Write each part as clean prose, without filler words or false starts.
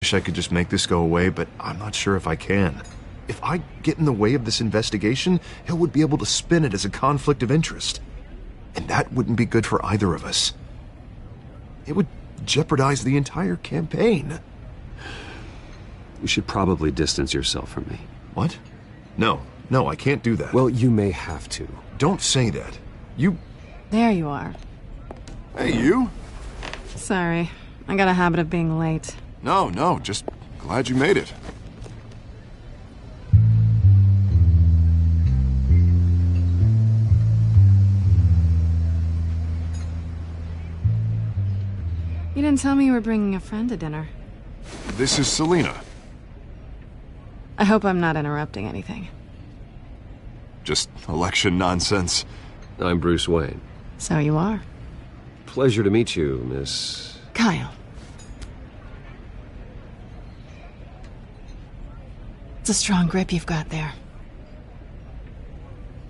wish I could just make this go away, but I'm not sure if I can. If I get in the way of this investigation, Hill would be able to spin it as a conflict of interest. And that wouldn't be good for either of us. It would jeopardize the entire campaign. You should probably distance yourself from me. What? No, I can't do that. Well, you may have to. Don't say that. There you are. Hey, you? Sorry, I got a habit of being late. No, just glad you made it. You didn't tell me you were bringing a friend to dinner. This is Selina. I hope I'm not interrupting anything. Just election nonsense. I'm Bruce Wayne. So you are. Pleasure to meet you, Miss... Kyle. It's a strong grip you've got there.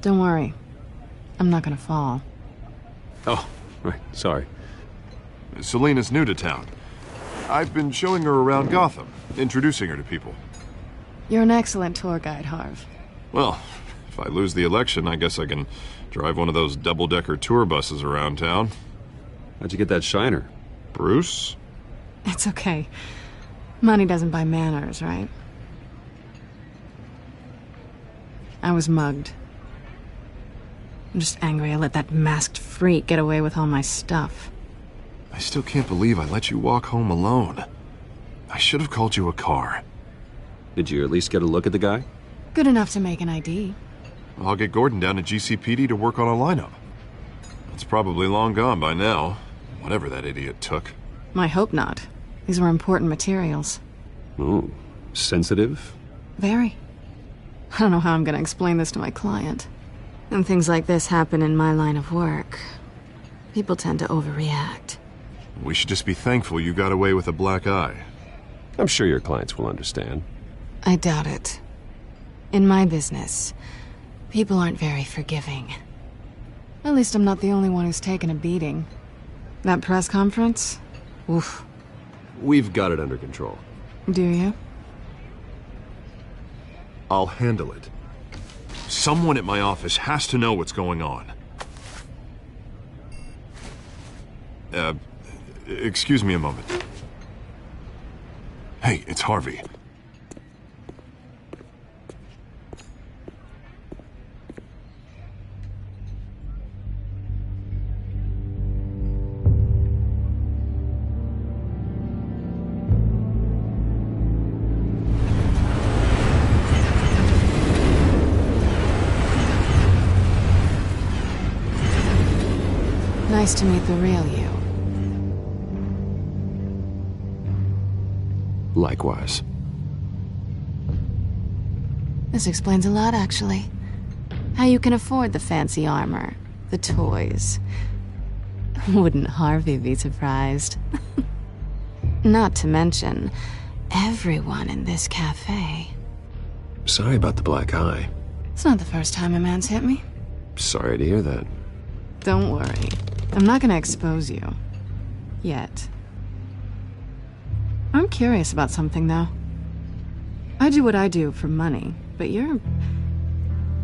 Don't worry. I'm not gonna fall. Oh, right, sorry. Selina's new to town. I've been showing her around Gotham, introducing her to people. You're an excellent tour guide, Harv. Well, if I lose the election, I guess I can drive one of those double-decker tour buses around town. How'd you get that shiner? Bruce? It's okay. Money doesn't buy manners, right? I was mugged. I'm just angry I let that masked freak get away with all my stuff. I still can't believe I let you walk home alone. I should have called you a car. Did you at least get a look at the guy? Good enough to make an ID. I'll get Gordon down to GCPD to work on a lineup. It's probably long gone by now, whatever that idiot took. I hope not. These were important materials. Ooh, sensitive? Very. I don't know how I'm gonna explain this to my client. When things like this happen in my line of work, people tend to overreact. We should just be thankful you got away with a black eye. I'm sure your clients will understand. I doubt it. In my business, people aren't very forgiving. At least I'm not the only one who's taken a beating. That press conference? Oof. We've got it under control. Do you? I'll handle it. Someone at my office has to know what's going on. Excuse me a moment. Hey, it's Harvey. Nice to meet the real you. Likewise. This explains a lot, actually. How you can afford the fancy armor, the toys. Wouldn't Harvey be surprised? Not to mention, everyone in this cafe. Sorry about the black eye. It's not the first time a man's hit me. Sorry to hear that. Don't worry. I'm not gonna expose you. Yet. I'm curious about something, though. I do what I do for money, but you're...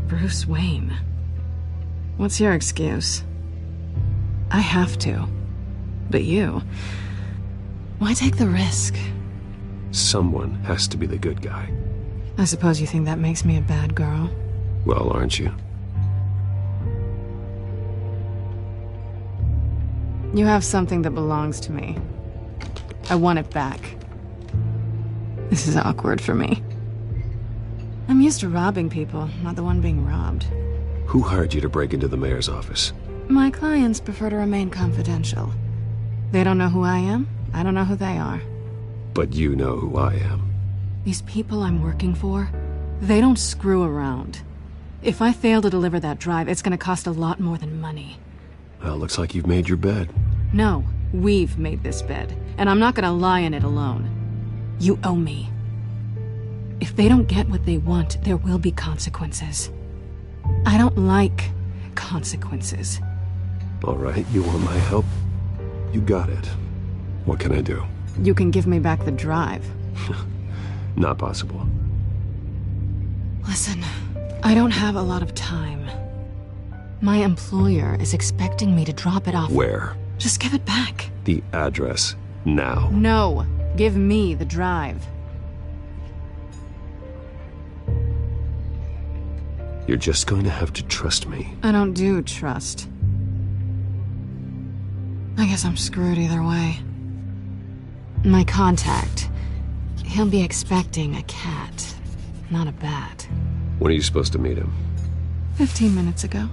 Bruce Wayne. What's your excuse? I have to. But you... Why take the risk? Someone has to be the good guy. I suppose you think that makes me a bad girl. Well, aren't you? You have something that belongs to me. I want it back. This is awkward for me. I'm used to robbing people, not the one being robbed. Who hired you to break into the mayor's office? My clients prefer to remain confidential. They don't know who I am. I don't know who they are. But you know who I am. These people I'm working for, they don't screw around. If I fail to deliver that drive, it's gonna cost a lot more than money. Well, looks like you've made your bed. No, we've made this bed, and I'm not gonna lie in it alone. You owe me. If they don't get what they want, there will be consequences. I don't like consequences. All right, you want my help? You got it. What can I do? You can give me back the drive. Not possible. Listen, I don't have a lot of time. My employer is expecting me to drop it off. Where? Just give it back. The address, now. No, give me the drive. You're just going to have to trust me. I don't do trust. I guess I'm screwed either way. My contact, he'll be expecting a cat, not a bat. When are you supposed to meet him? 15 minutes ago.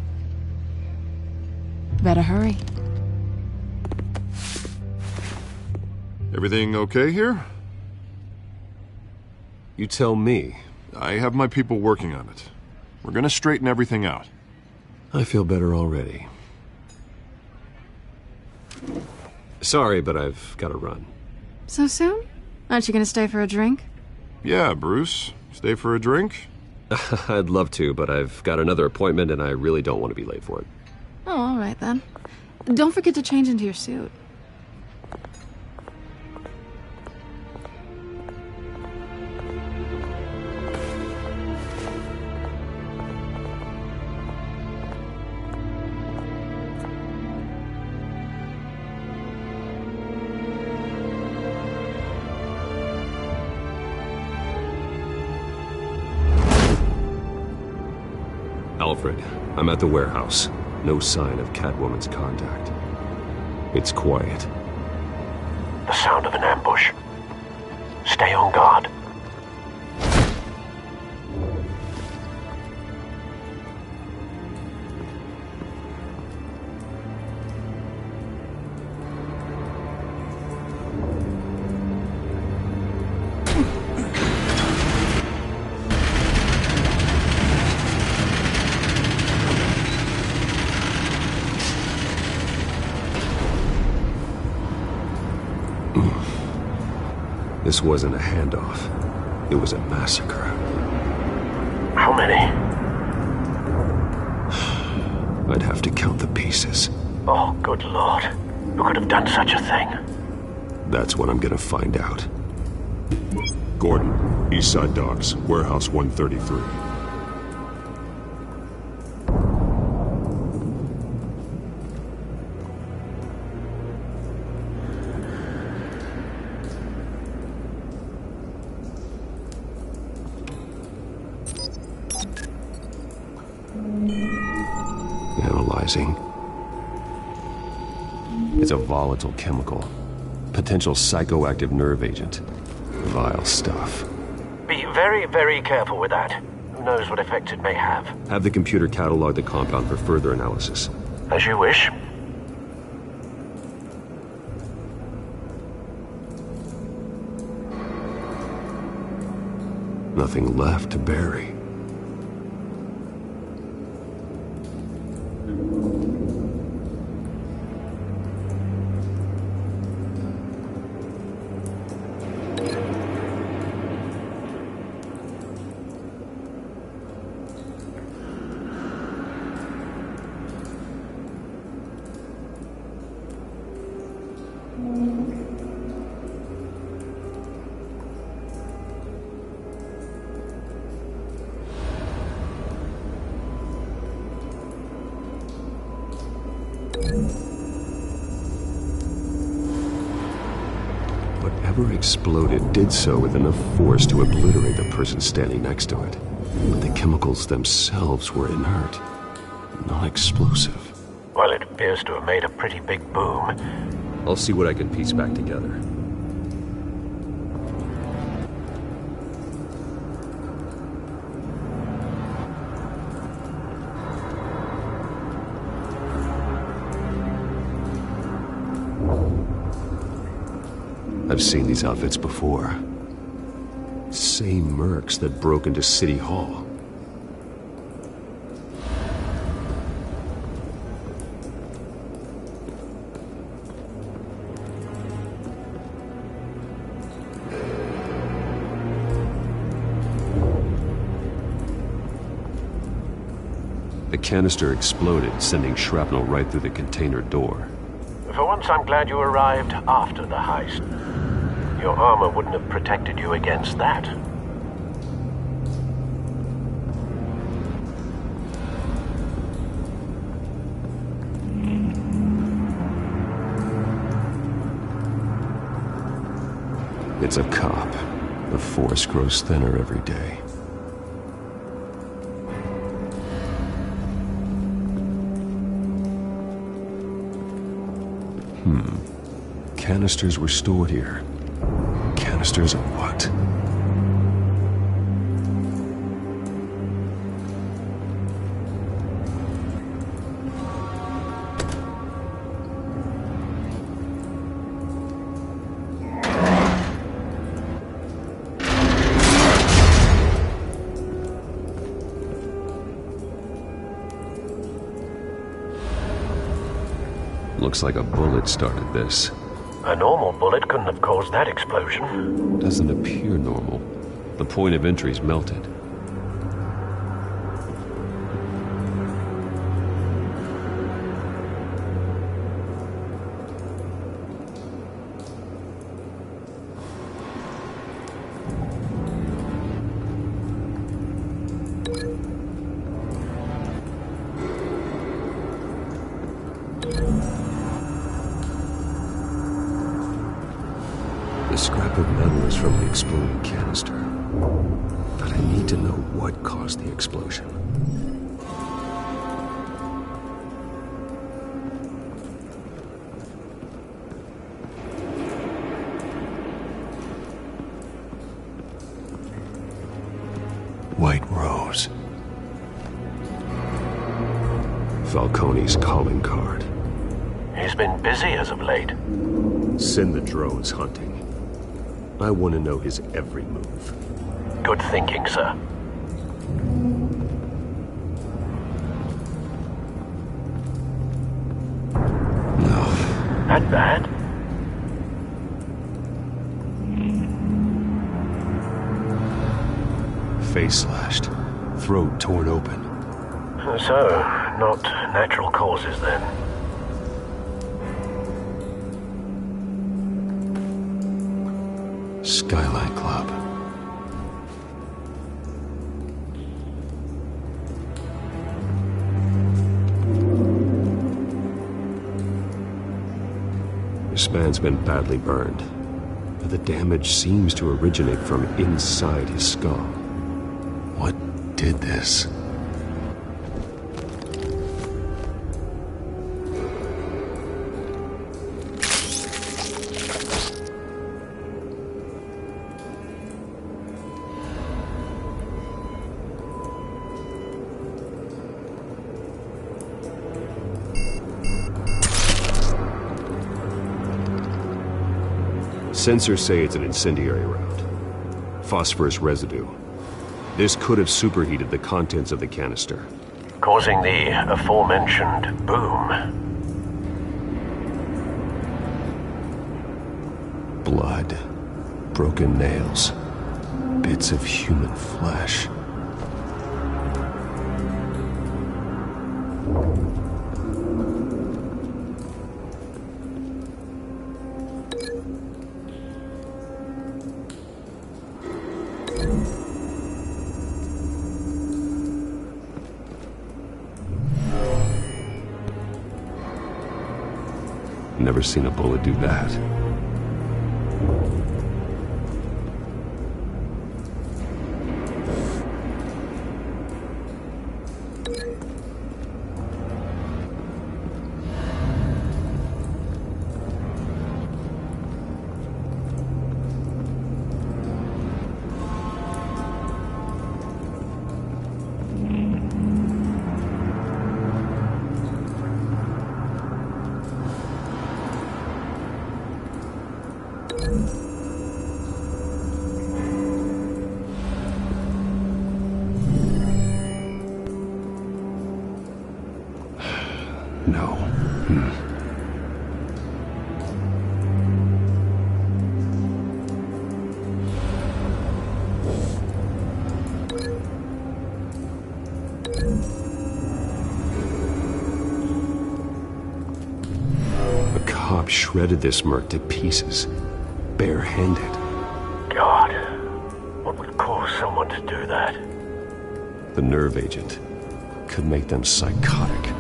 Better hurry. Everything okay here? You tell me. I have my people working on it. We're gonna straighten everything out. I feel better already. Sorry, but I've got to run. So soon? Aren't you gonna stay for a drink? Yeah, Bruce. Stay for a drink? I'd love to, but I've got another appointment and I really don't want to be late for it. Oh, all right then. Don't forget to change into your suit. Alfred, I'm at the warehouse. No sign of Catwoman's contact. It's quiet. The sound of an ambush. Stay on guard. This wasn't a handoff. It was a massacre. How many? I'd have to count the pieces. Oh, good Lord. Who could have done such a thing? That's what I'm gonna find out. Gordon, Eastside Docks, Warehouse 133. Analyzing. It's a volatile chemical. Potential psychoactive nerve agent. Vile stuff. Be very, very careful with that. Who knows what effect it may have. Have the computer catalog the compound for further analysis. As you wish. Nothing left to bury. Whatever exploded did so with enough force to obliterate the person standing next to it. But the chemicals themselves were inert, not explosive. Well, it appears to have made a pretty big boom. I'll see what I can piece back together. I've seen these outfits before. Same mercs that broke into City Hall. The canister exploded, sending shrapnel right through the container door. For once, I'm glad you arrived after the heist. Your armor wouldn't have protected you against that. It's a cop. The force grows thinner every day. Canisters were stored here. Canisters of what? Looks like a bullet started this. A normal bullet couldn't have caused that explosion. Doesn't appear normal. The point of entry's melted. The scrap of metal is from the exploding canister. But I need to know what caused the explosion. White Rose. Falcone's calling card. He's been busy as of late. Send the drones hunting. I want to know his every move. Good thinking, sir. No. That bad? Face slashed. Throat torn open. So, not natural causes then. Skyline Club. This man's been badly burned, but the damage seems to originate from inside his skull. What did this? Sensors say it's an incendiary round. Phosphorus residue. This could have superheated the contents of the canister, Causing the aforementioned boom. Blood. Broken nails. Bits of human flesh. Never seen a bullet do that. No. A cop shredded this merc to pieces. barehanded. God, what would cause someone to do that? The nerve agent could make them psychotic.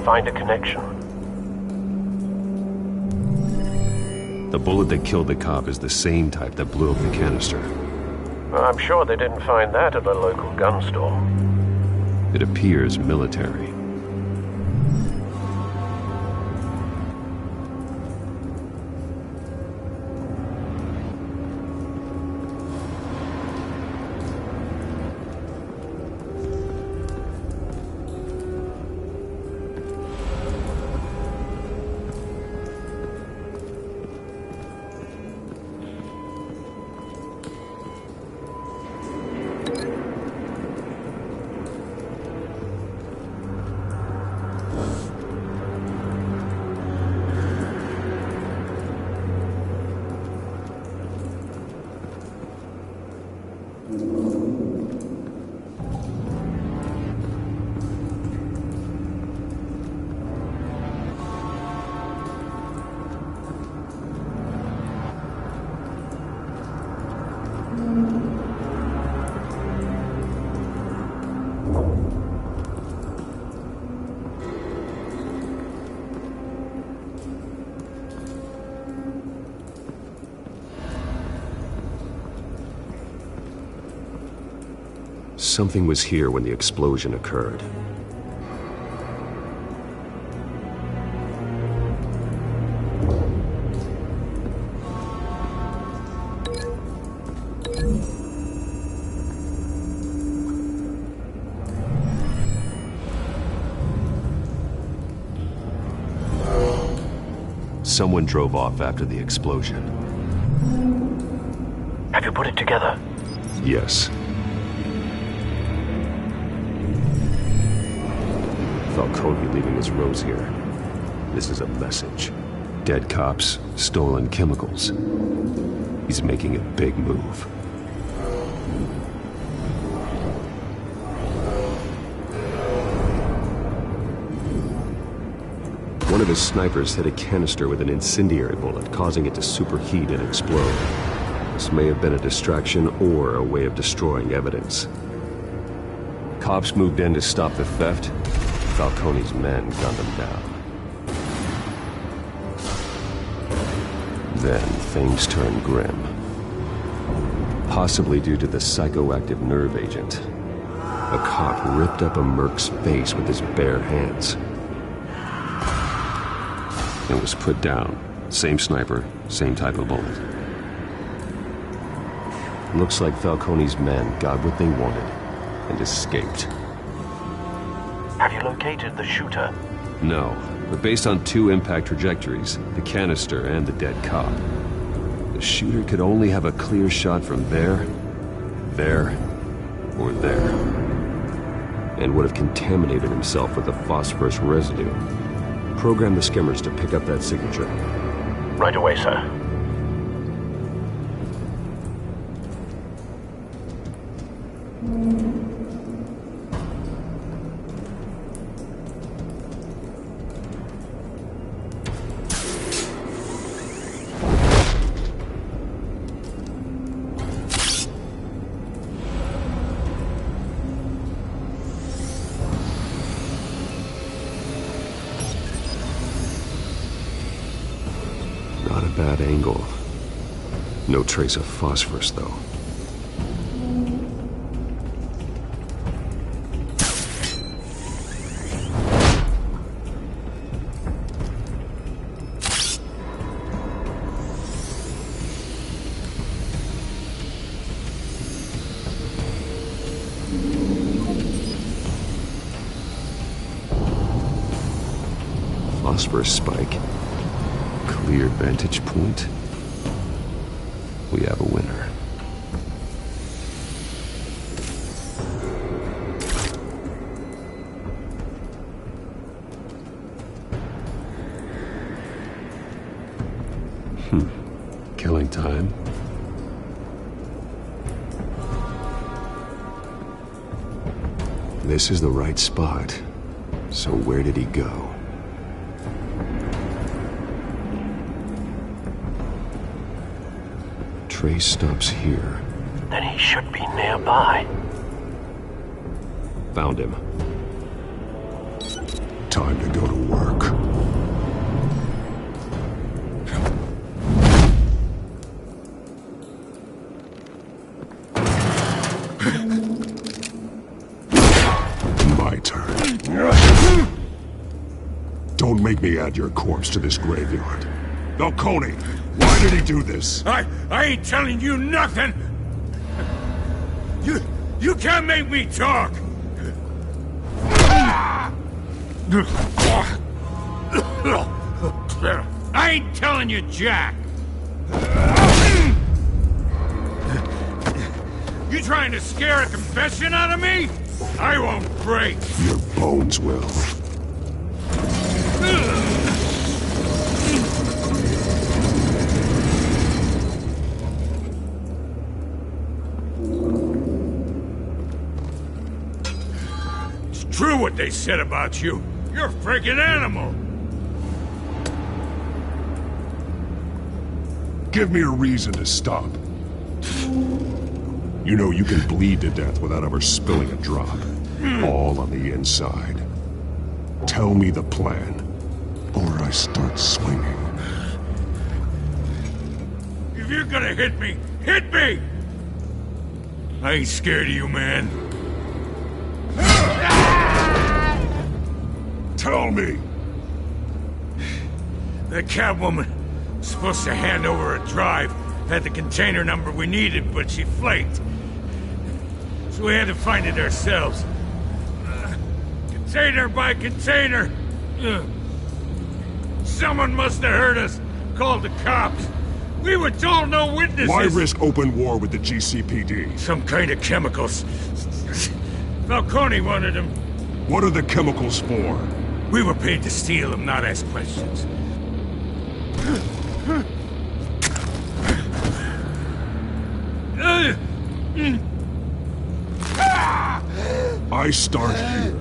Find a connection. The bullet that killed the cop is the same type that blew up the canister. I'm sure they didn't find that at a local gun store. It appears military. Something was here when the explosion occurred. Someone drove off after the explosion. Have you put it together? Yes. Falcone leaving his rose here. This is a message. Dead cops, stolen chemicals. He's making a big move. One of his snipers hit a canister with an incendiary bullet, causing it to superheat and explode. This may have been a distraction or a way of destroying evidence. Cops moved in to stop the theft. Falcone's men gunned him down. Then things turned grim. Possibly due to the psychoactive nerve agent. A cop ripped up a merc's face with his bare hands. And was put down. Same sniper, same type of bullet. Looks like Falcone's men got what they wanted and escaped. Have you located the shooter? No, but based on two impact trajectories, the canister and the dead cop, the shooter could only have a clear shot from there, or there, and would have contaminated himself with the phosphorus residue. Program the skimmers to pick up that signature. Right away, sir. Not a bad angle. No trace of phosphorus, though. Phosphorus spike. Clear vantage point. We have a winner. Killing time. This is the right spot. So where did he go? Trace stops here. Then he should be nearby. Found him. Time to go to work. My turn. Don't make me add your corpse to this graveyard. Falcone, why did he do this? I ain't telling you nothing! You can't make me talk! I ain't telling you jack! You trying to scare a confession out of me? I won't break! Your bones will. True what they said about you. You're a freaking animal. Give me a reason to stop. You know you can bleed to death without ever spilling a drop. All on the inside. Tell me the plan, or I start swinging. If you're gonna hit me, hit me! I ain't scared of you, man. Tell me! The Catwoman was supposed to hand over a drive. Had the container number we needed, but she flaked. So we had to find it ourselves. Container by container. Someone must have heard us. Called the cops. We were told no witnesses. Why risk open war with the GCPD? Some kind of chemicals. Falcone wanted them. What are the chemicals for? We were paid to steal them, not ask questions. I start here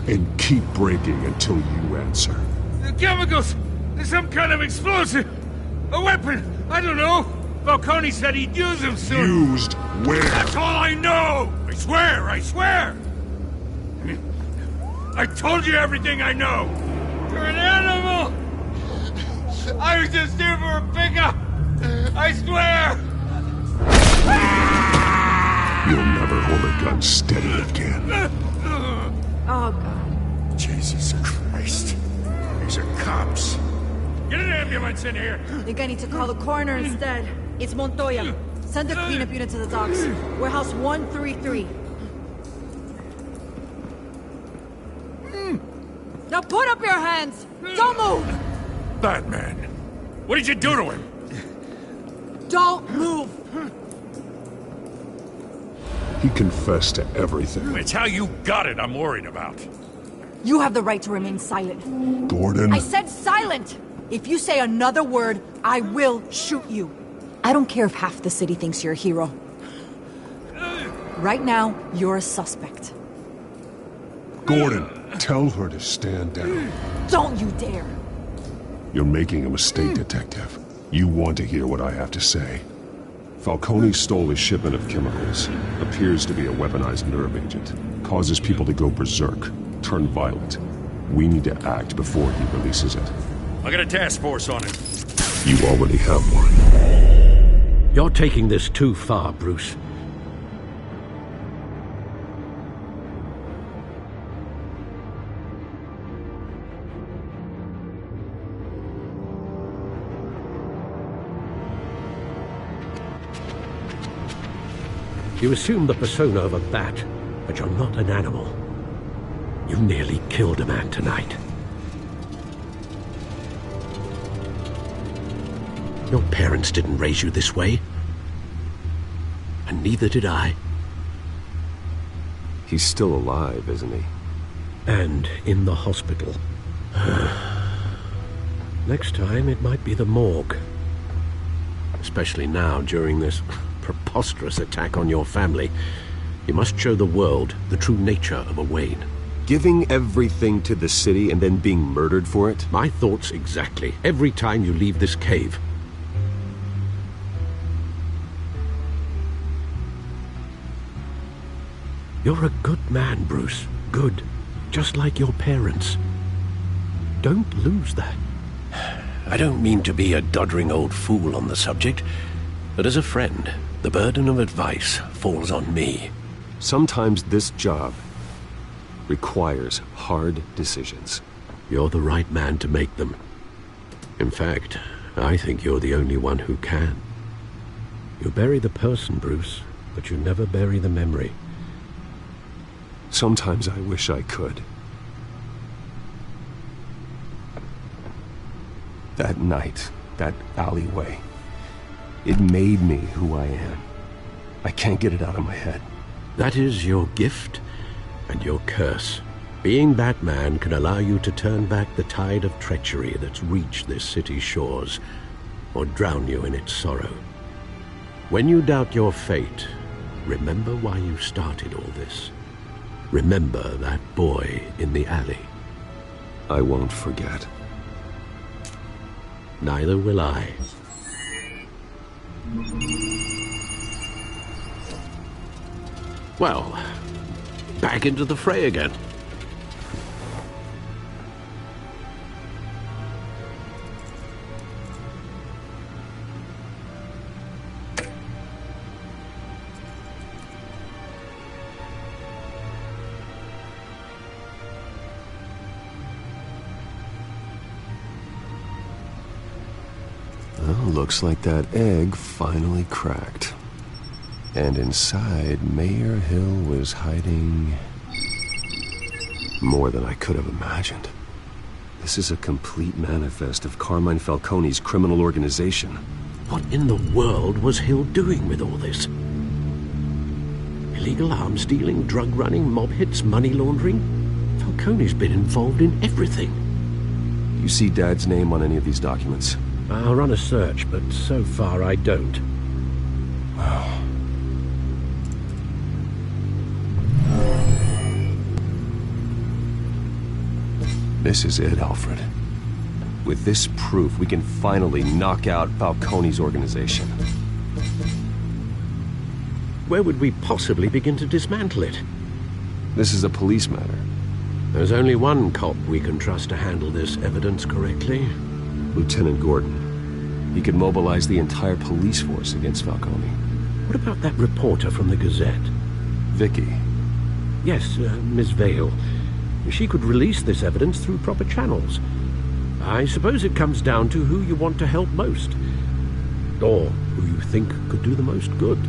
and keep breaking until you answer. The chemicals! There's some kind of explosive! A weapon! I don't know! Falcone said he'd use them soon! Used where? That's all I know! I swear! I swear! I told you everything I know! You're an animal! I was just here for a pickup! I swear! You'll never hold a gun steady again. Oh, God. Jesus Christ. These are cops. Get an ambulance in here! Think I need to call the coroner instead. It's Montoya. Send the cleanup unit to the docks. Warehouse 133. Now put up your hands! Don't move! Batman, what did you do to him? Don't move! He confessed to everything. It's how you got it I'm worried about. You have the right to remain silent. Gordon? I said silent! If you say another word, I will shoot you. I don't care if half the city thinks you're a hero. Right now, you're a suspect. Gordon, tell her to stand down. Don't you dare! You're making a mistake, Detective. You want to hear what I have to say. Falcone stole a shipment of chemicals. Appears to be a weaponized nerve agent. Causes people to go berserk, turn violent. We need to act before he releases it. I got a task force on it. You already have one. You're taking this too far, Bruce. You assume the persona of a bat, but you're not an animal. You nearly killed a man tonight. Your parents didn't raise you this way. And neither did I. He's still alive, isn't he? And in the hospital. Next time, it might be the morgue. Especially now, during this preposterous attack on your family. You must show the world the true nature of a Wayne. Giving everything to the city and then being murdered for it? My thoughts exactly. Every time you leave this cave. You're a good man, Bruce. Good. Just like your parents. Don't lose that. I don't mean to be a doddering old fool on the subject, but as a friend, the burden of advice falls on me. Sometimes this job requires hard decisions. You're the right man to make them. In fact, I think you're the only one who can. You bury the person, Bruce, but you never bury the memory. Sometimes I wish I could. That night, that alleyway, it made me who I am. I can't get it out of my head. That is your gift and your curse. Being Batman can allow you to turn back the tide of treachery that's reached this city's shores, or drown you in its sorrow. When you doubt your fate, remember why you started all this. Remember that boy in the alley. I won't forget. Neither will I. Well, back into the fray again. Well, looks like that egg finally cracked. And inside, Mayor Hill was hiding more than I could have imagined. This is a complete manifest of Carmine Falcone's criminal organization. What in the world was Hill doing with all this? Illegal arms dealing, drug running, mob hits, money laundering? Falcone's been involved in everything. You see Dad's name on any of these documents? I'll run a search, but so far I don't. Wow. This is it, Alfred. With this proof, we can finally knock out Falcone's organization. Where would we possibly begin to dismantle it? This is a police matter. There's only one cop we can trust to handle this evidence correctly. Lieutenant Gordon. He could mobilize the entire police force against Falcone. What about that reporter from the Gazette? Vicky. Yes, Miss Vale. She could release this evidence through proper channels. I suppose it comes down to who you want to help most. Or who you think could do the most good.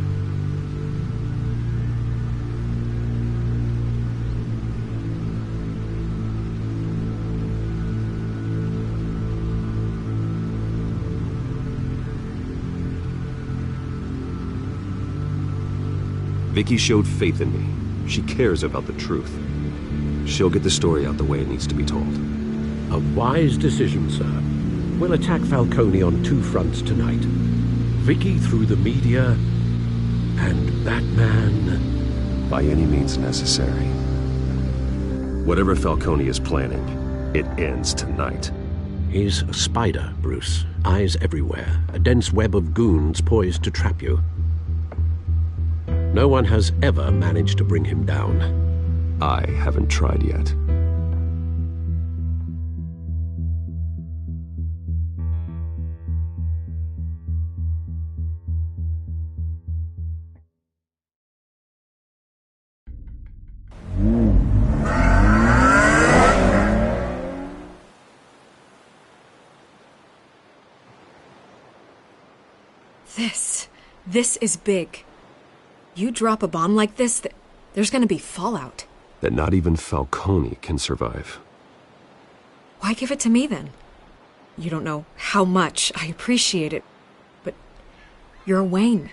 Vicky showed faith in me. She cares about the truth. She'll get the story out the way it needs to be told. A wise decision, sir. We'll attack Falcone on two fronts tonight. Vicky through the media, and Batman by any means necessary. Whatever Falcone is planning, it ends tonight. He's a spider, Bruce. Eyes everywhere. A dense web of goons poised to trap you. No one has ever managed to bring him down. I haven't tried yet. This is big. You drop a bomb like this, there's gonna be fallout. That not even Falcone can survive. Why give it to me then? You don't know how much I appreciate it, but you're Wayne.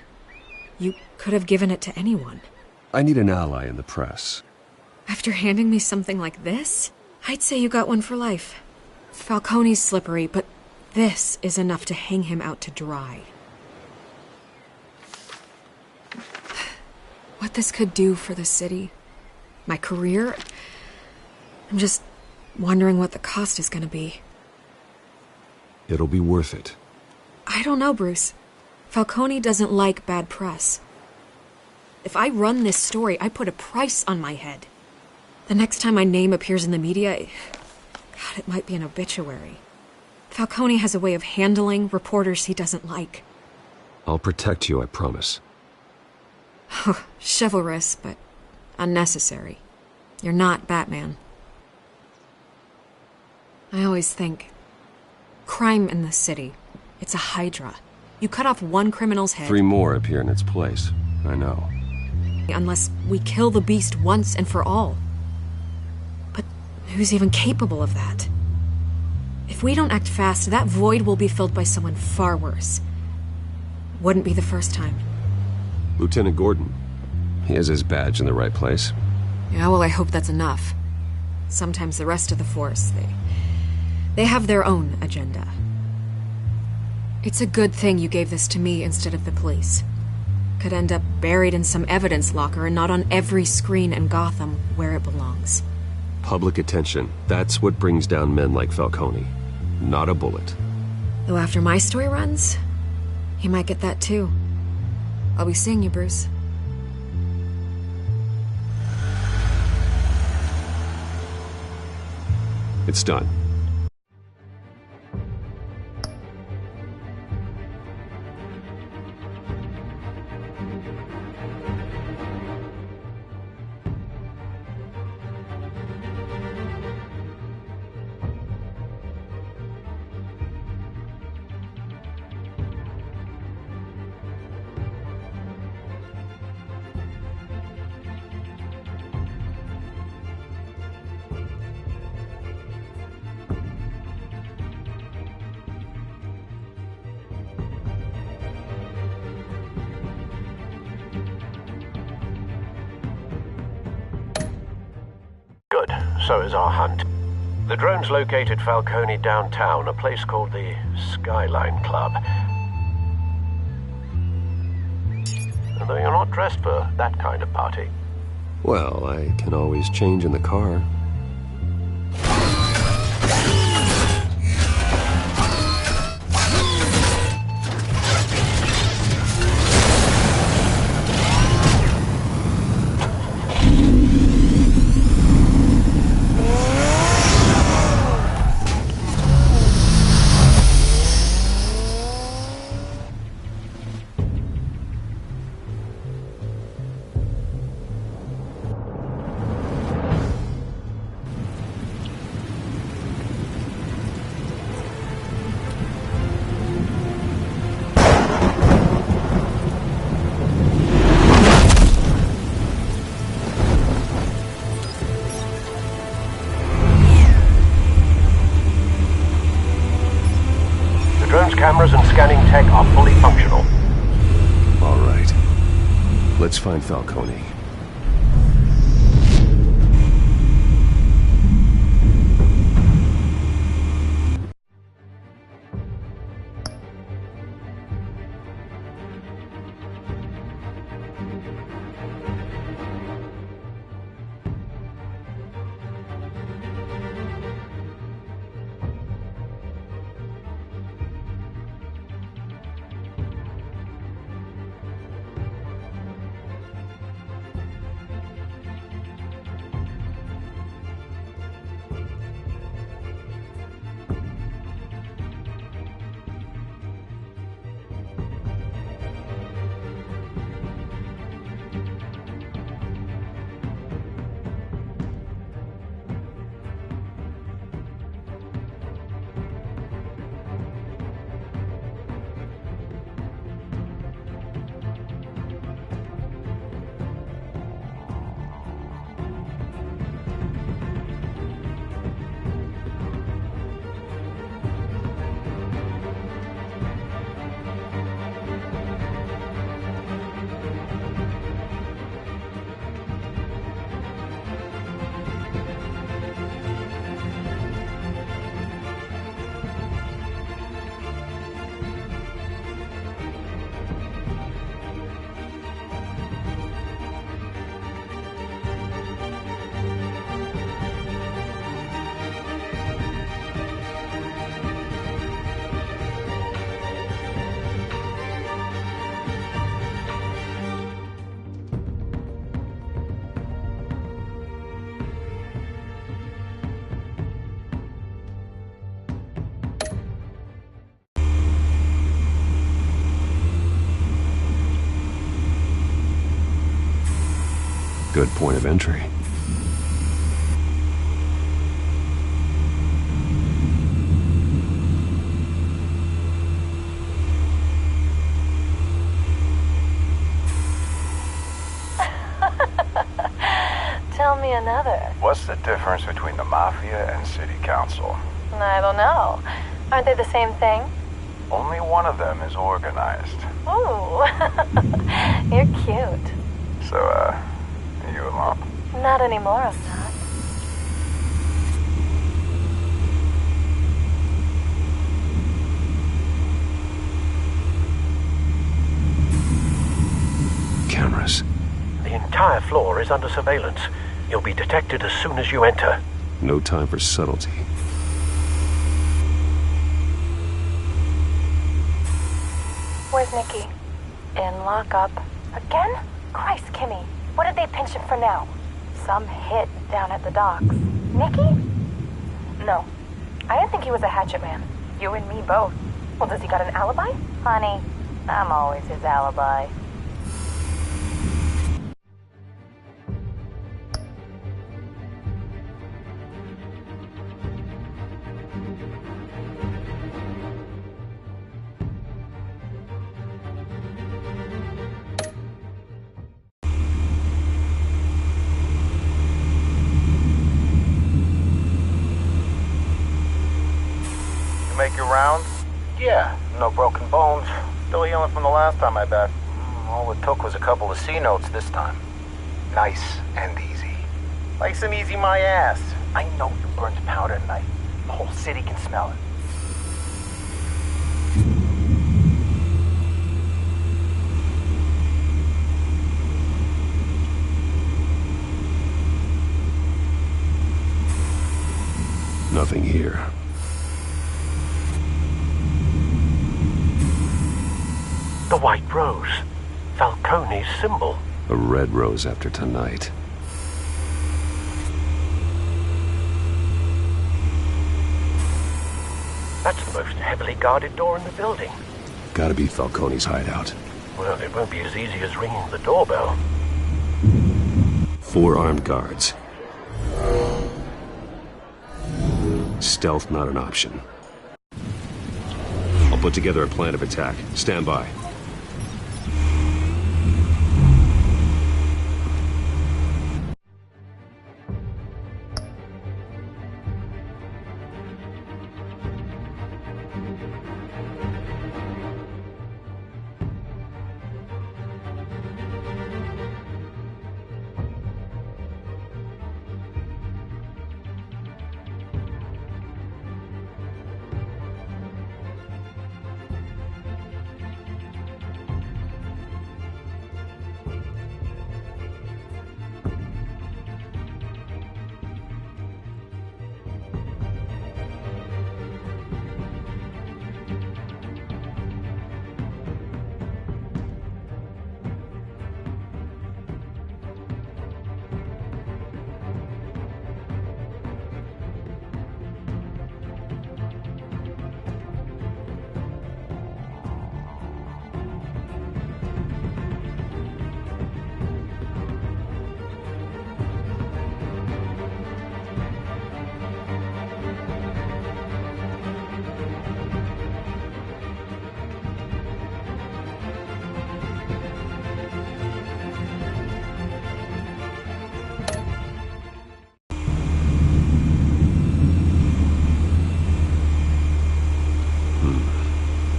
You could have given it to anyone. I need an ally in the press. After handing me something like this, I'd say you got one for life. Falcone's slippery, but this is enough to hang him out to dry. What this could do for the city, my career, I'm just wondering what the cost is gonna be. It'll be worth it. I don't know, Bruce. Falcone doesn't like bad press. If I run this story, I put a price on my head. The next time my name appears in the media, God, it might be an obituary. Falcone has a way of handling reporters he doesn't like. I'll protect you, I promise. Chivalrous, but unnecessary. You're not Batman. I always think, crime in the city, it's a hydra. You cut off one criminal's head... 3 more appear in its place. I know. Unless we kill the beast once and for all. But who's even capable of that? If we don't act fast, that void will be filled by someone far worse. Wouldn't be the first time. Lieutenant Gordon. He has his badge in the right place. Yeah, well, I hope that's enough. Sometimes the rest of the force, they have their own agenda. It's a good thing you gave this to me instead of the police. Could end up buried in some evidence locker and not on every screen in Gotham where it belongs. Public attention. That's what brings down men like Falcone. Not a bullet. Though after my story runs, he might get that too. I'll be seeing you, Bruce. It's done. Good. So is our hunt. The drone's located Falcone downtown, a place called the Skyline Club. Although you're not dressed for that kind of party. Well, I can always change in the car. Cameras and scanning tech are fully functional. All right. Let's find Falcone. Good point of entry. Tell me another. What's the difference between the Mafia and City Council? I don't know. Aren't they the same thing? Only one of them is organized. Ooh. You're cute. So, you alone? Not anymore, I'm not. Cameras. The entire floor is under surveillance. You'll be detected as soon as you enter. No time for subtlety. Where's Nicky? In lockup. Again? Christ, Kimmy. What did they pinch him for now? Some hit down at the docks. Nicky? No. I didn't think he was a hatchet man. You and me both. Well, does he got an alibi? Honey, I'm always his alibi. Make your rounds? Yeah, no broken bones. Still healing from the last time, I bet. All it took was a couple of C notes this time. Nice and easy. Nice and easy my ass. I know you burned powder tonight. The whole city can smell it. Nothing here. The White Rose. Falcone's symbol. A red rose after tonight. That's the most heavily guarded door in the building. Gotta be Falcone's hideout. Well, it won't be as easy as ringing the doorbell. 4 armed guards. Stealth not an option. I'll put together a plan of attack. Stand by.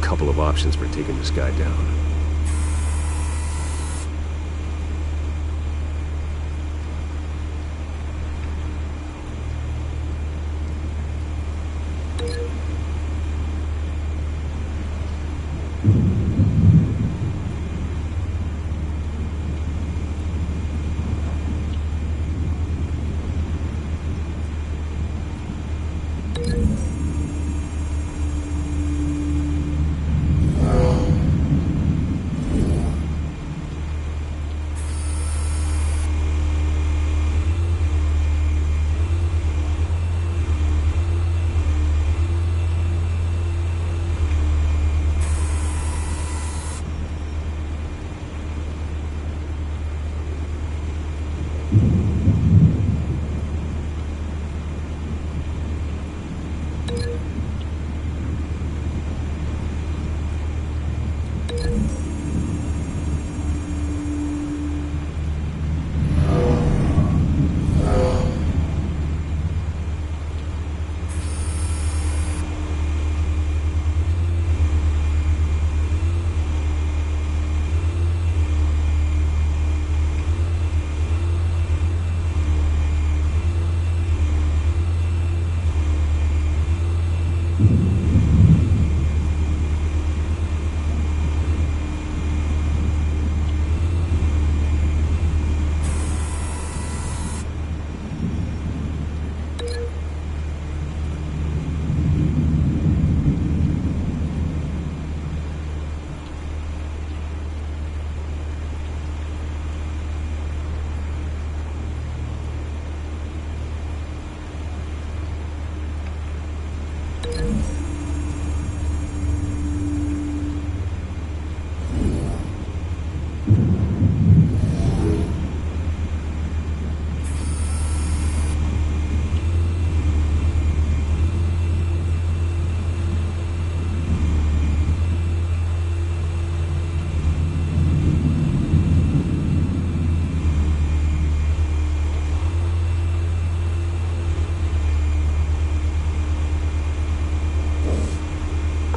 Couple of options for taking this guy down.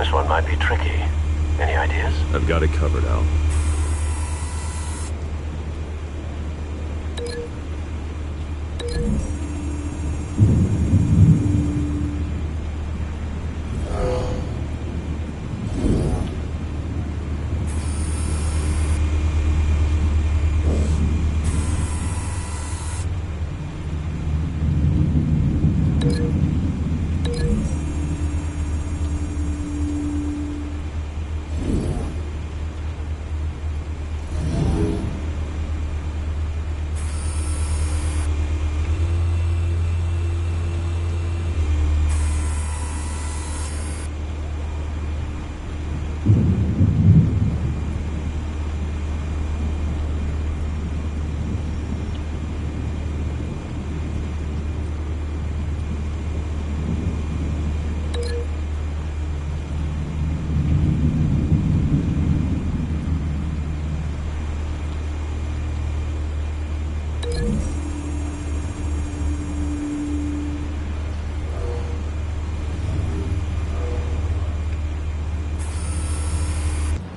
This one might be tricky. Any ideas? I've got it covered, Al.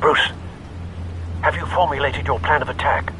Bruce, have you formulated your plan of attack?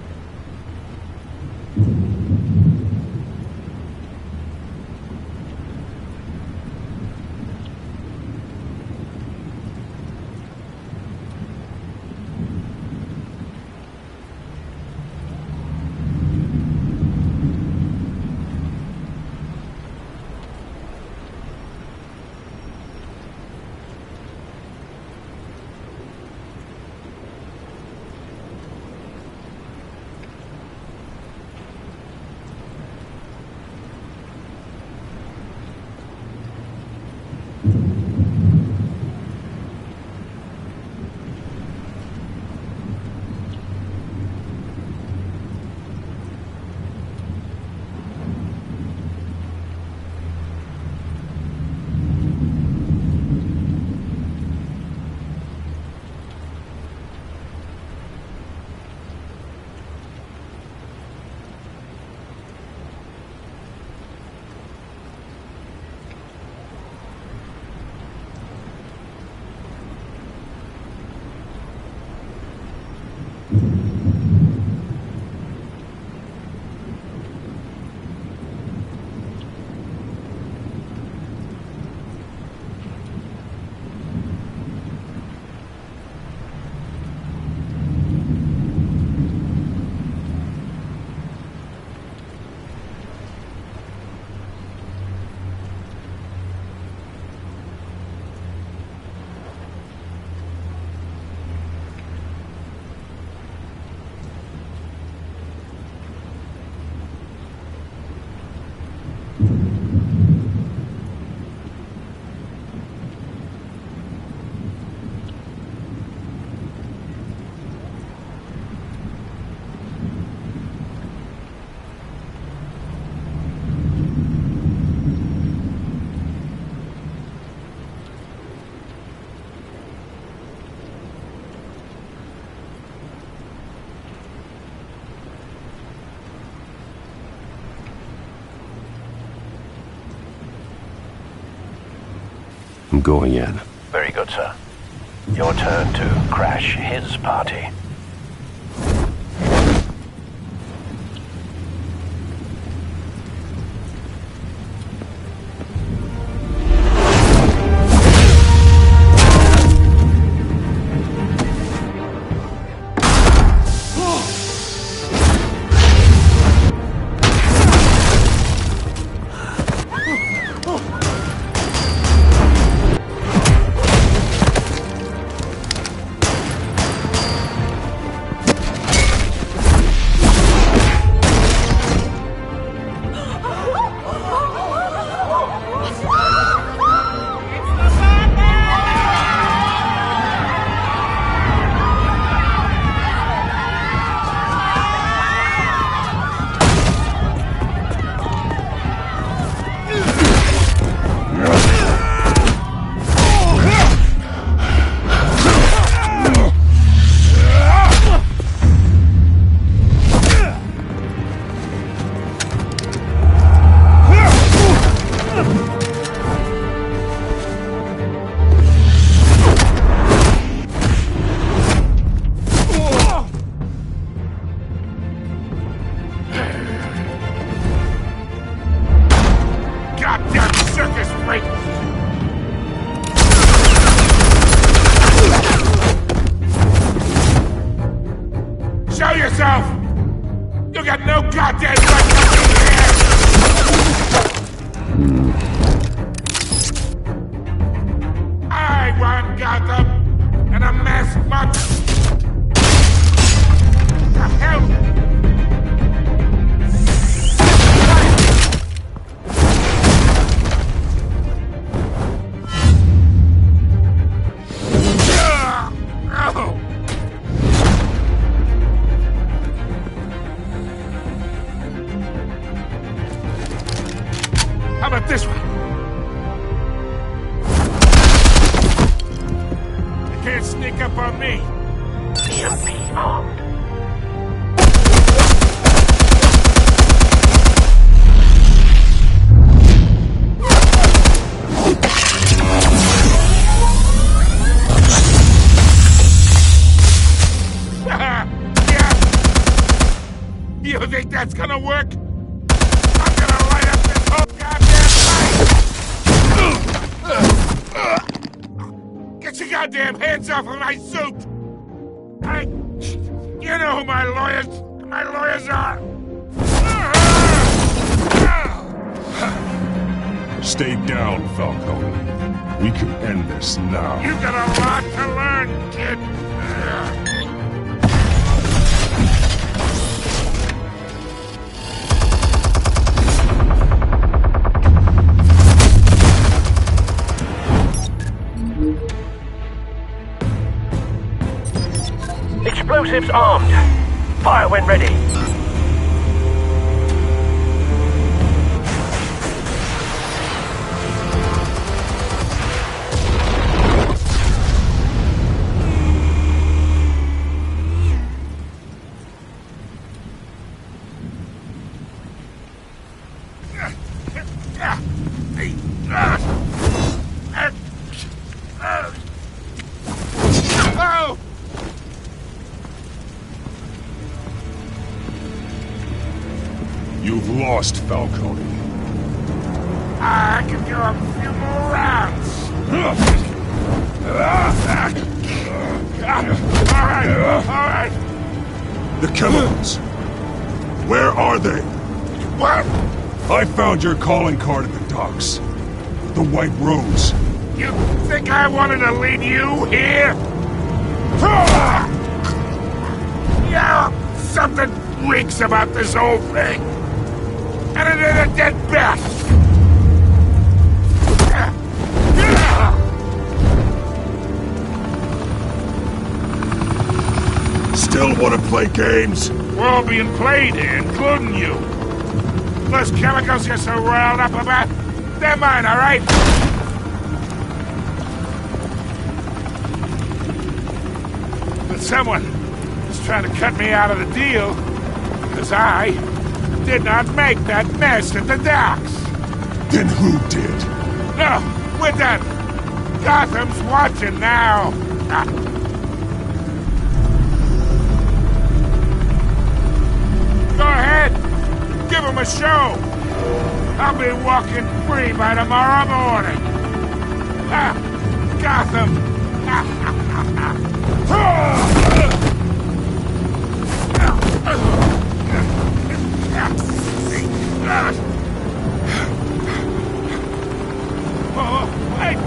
I'm going in. Very good, sir. Your turn to crash his party. I want Gotham and a mass march. The hell? How about this one? You can't sneak up on me. EMP armed. You think that's gonna work? I'm gonna light up this whole goddamn place! Get your goddamn hands off of my suit! You know who my lawyers are! Stay down, Falcone. We can end this now. You got a lot to learn, kid! Explosives armed. Fire when ready. Oh! You've lost, Falcone. I can go a few more rounds. All right. The chemicals. Where are they? What? I found your calling card at the docks. The White Rose. You think I wanted to lead you here? Yeah, something reeks about this whole thing. And it ain't a dead bat. Still want to play games? We're all being played here, including you. Those chemicals you're so riled up about, they're mine, all right? But someone is trying to cut me out of the deal, because I did not make that mess at the docks. Then who did? No, we're done. Gotham's watching now. Go ahead. Give him a show. I'll be walking free by tomorrow morning. Gotham. Oh, wait.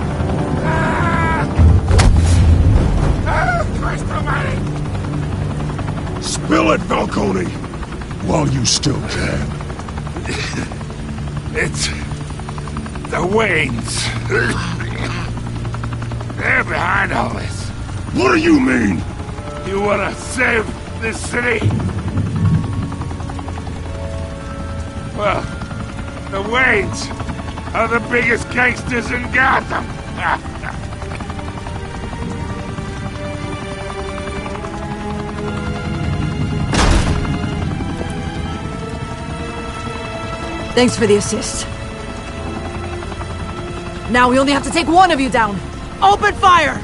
Christ almighty. Spill it, Falcone! While you still can. It's the Waynes. They're behind all this. What do you mean? You want to save this city? Well, the Waynes are the biggest gangsters in Gotham. Thanks for the assist. Now we only have to take one of you down. Open fire!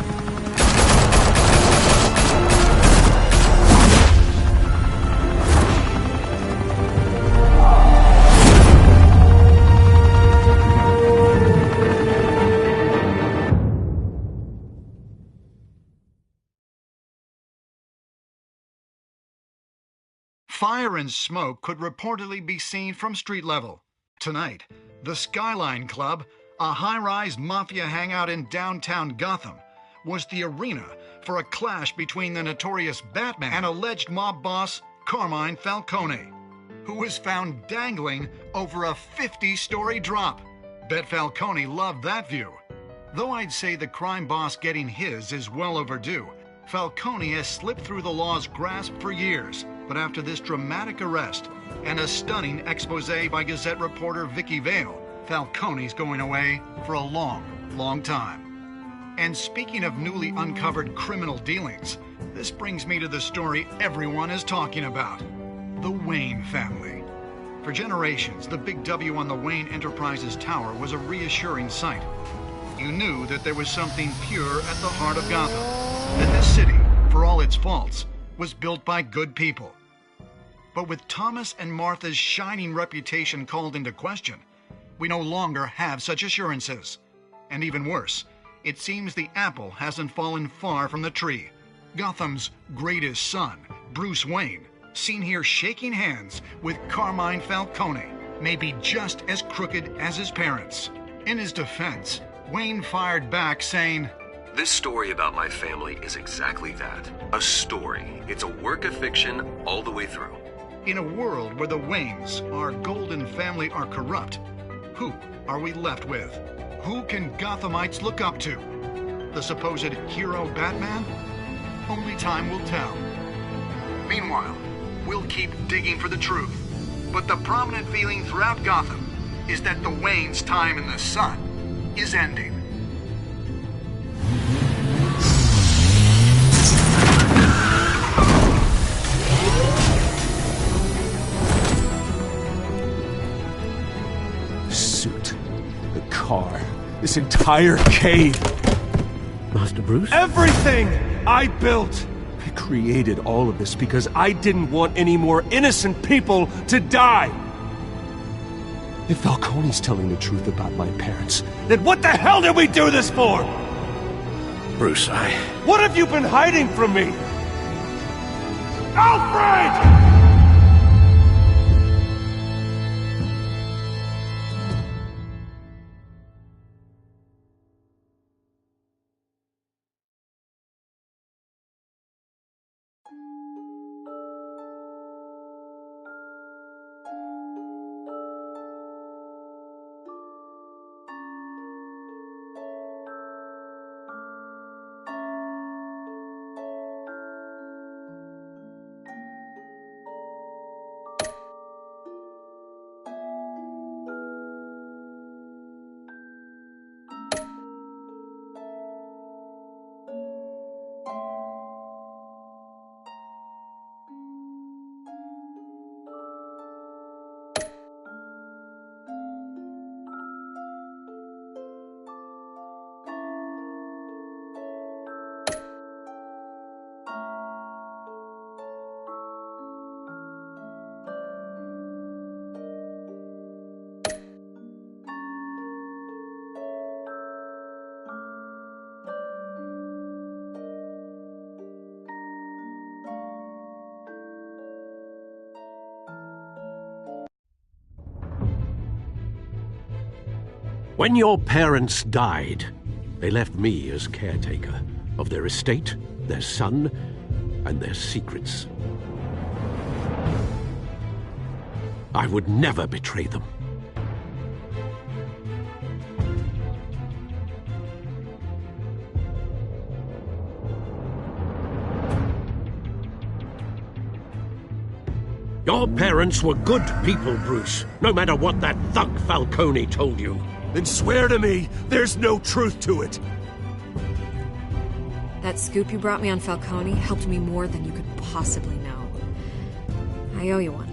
Fire and smoke could reportedly be seen from street level. Tonight, the Skyline Club, a high-rise mafia hangout in downtown Gotham, was the arena for a clash between the notorious Batman and alleged mob boss Carmine Falcone, who was found dangling over a 50-story drop. Bet Falcone loved that view. Though I'd say the crime boss getting his is well overdue, Falcone has slipped through the law's grasp for years. But after this dramatic arrest and a stunning expose by Gazette reporter Vicky Vale, Falcone's going away for a long, long time. And speaking of newly uncovered criminal dealings, this brings me to the story everyone is talking about: the Wayne family. For generations, the big W on the Wayne Enterprises Tower was a reassuring sight. You knew that there was something pure at the heart of Gotham, that this city, for all its faults, was built by good people. But with Thomas and Martha's shining reputation called into question, we no longer have such assurances. And even worse, it seems the apple hasn't fallen far from the tree. Gotham's greatest son, Bruce Wayne, seen here shaking hands with Carmine Falcone, may be just as crooked as his parents. In his defense, Wayne fired back saying, "This story about my family is exactly that. A story. It's a work of fiction all the way through." In a world where the Waynes, our golden family, are corrupt, who are we left with? Who can Gothamites look up to? The supposed hero Batman? Only time will tell. Meanwhile, we'll keep digging for the truth. But the prominent feeling throughout Gotham is that the Waynes' time in the sun is ending. Suit, the car, this entire cave. Master Bruce? Everything I built! I created all of this because I didn't want any more innocent people to die! If Falcone's telling the truth about my parents, then what the hell did we do this for? Bruce, What have you been hiding from me? Alfred! When your parents died, they left me as caretaker of their estate, their son, and their secrets. I would never betray them. Your parents were good people, Bruce, no matter what that thug Falcone told you. Then swear to me there's no truth to it. That scoop you brought me on Falcone helped me more than you could possibly know. I owe you one.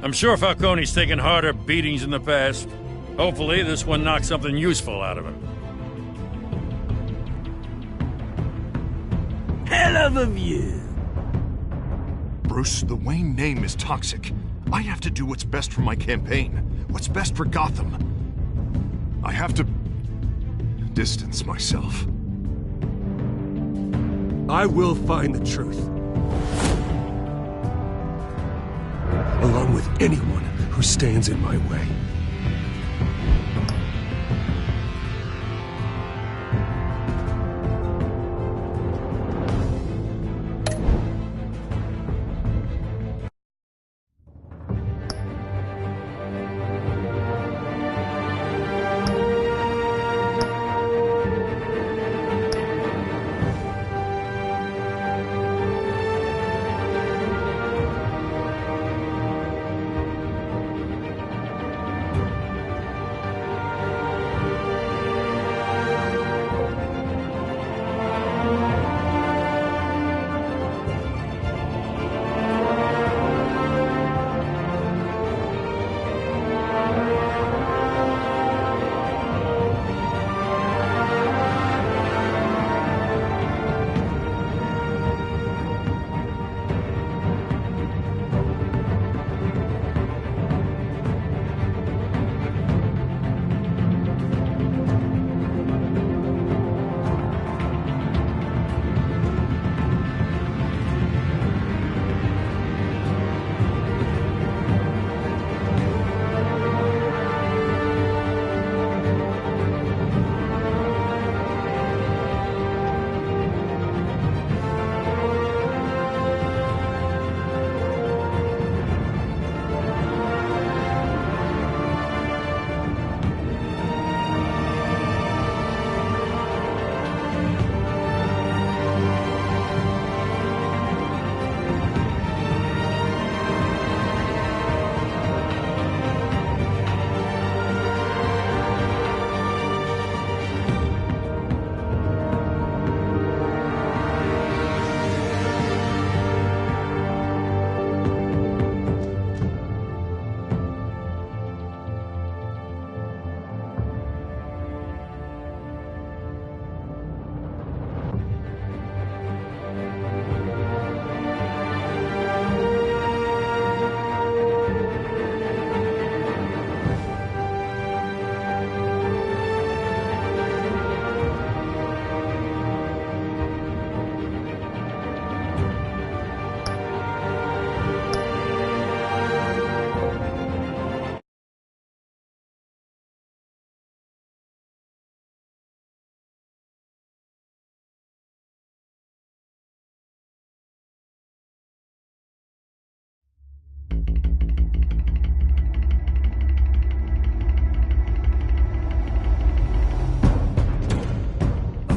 I'm sure Falcone's taken harder beatings in the past. Hopefully this one knocks something useful out of him. Hell of a view. Bruce, the Wayne name is toxic. I have to do what's best for my campaign, what's best for Gotham. I have to distance myself. I will find the truth. Along with anyone who stands in my way.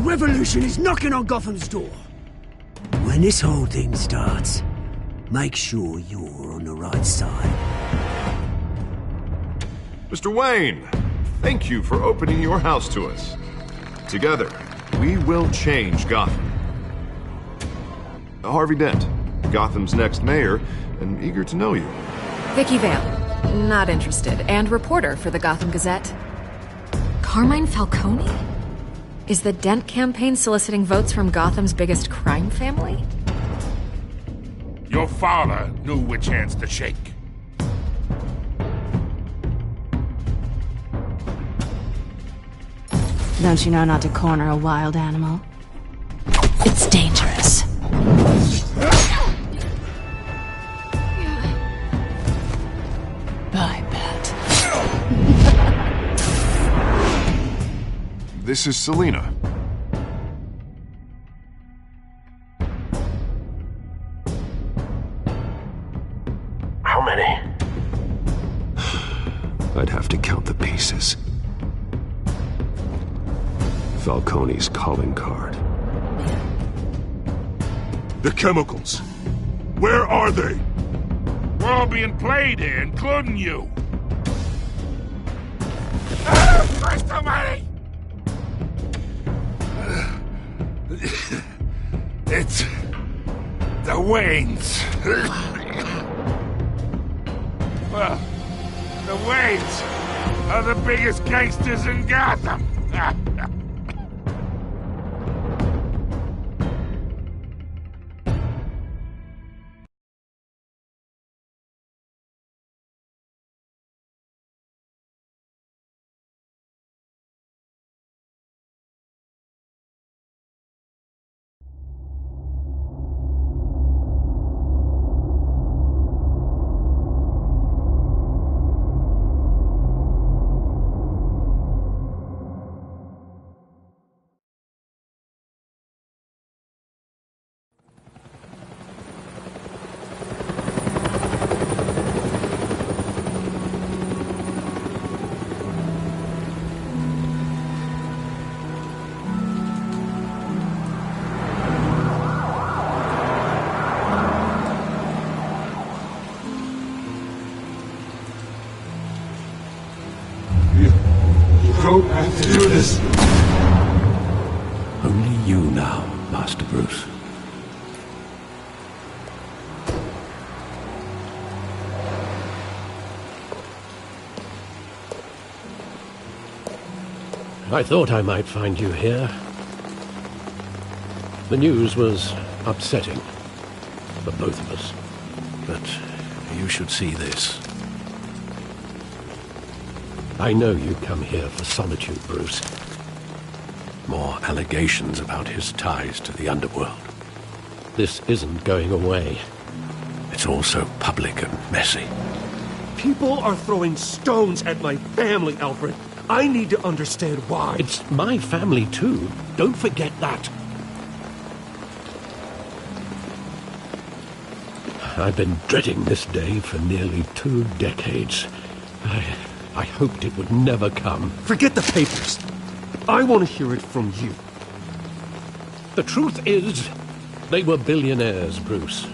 revolution is knocking on Gotham's door. When this whole thing starts, make sure you're on the right side. Mr. Wayne, thank you for opening your house to us. Together, we will change Gotham. Harvey Dent, Gotham's next mayor, and eager to know you. Vicky Vale, not interested, and reporter for the Gotham Gazette. Carmine Falcone? Is the Dent campaign soliciting votes from Gotham's biggest crime family? Your father knew which hands to shake. Don't you know not to corner a wild animal? It's dangerous. Bye, Bat. This is Selina. How many? I'd have to count the pieces. Falcone's calling card. The chemicals. Where are they? We're all being played here, including you. Christ almighty! It's the Waynes. Well, the Waynes are the biggest gangsters in Gotham. Don't have to do this. Only you now, Master Bruce. I thought I might find you here. The news was upsetting for both of us, but you should see this. I know you come here for solitude, Bruce. More allegations about his ties to the underworld. This isn't going away. It's all so public and messy. People are throwing stones at my family, Alfred. I need to understand why. It's my family, too. Don't forget that. I've been dreading this day for nearly 2 decades. I hoped it would never come. Forget the papers. I want to hear it from you. The truth is, they were billionaires, Bruce.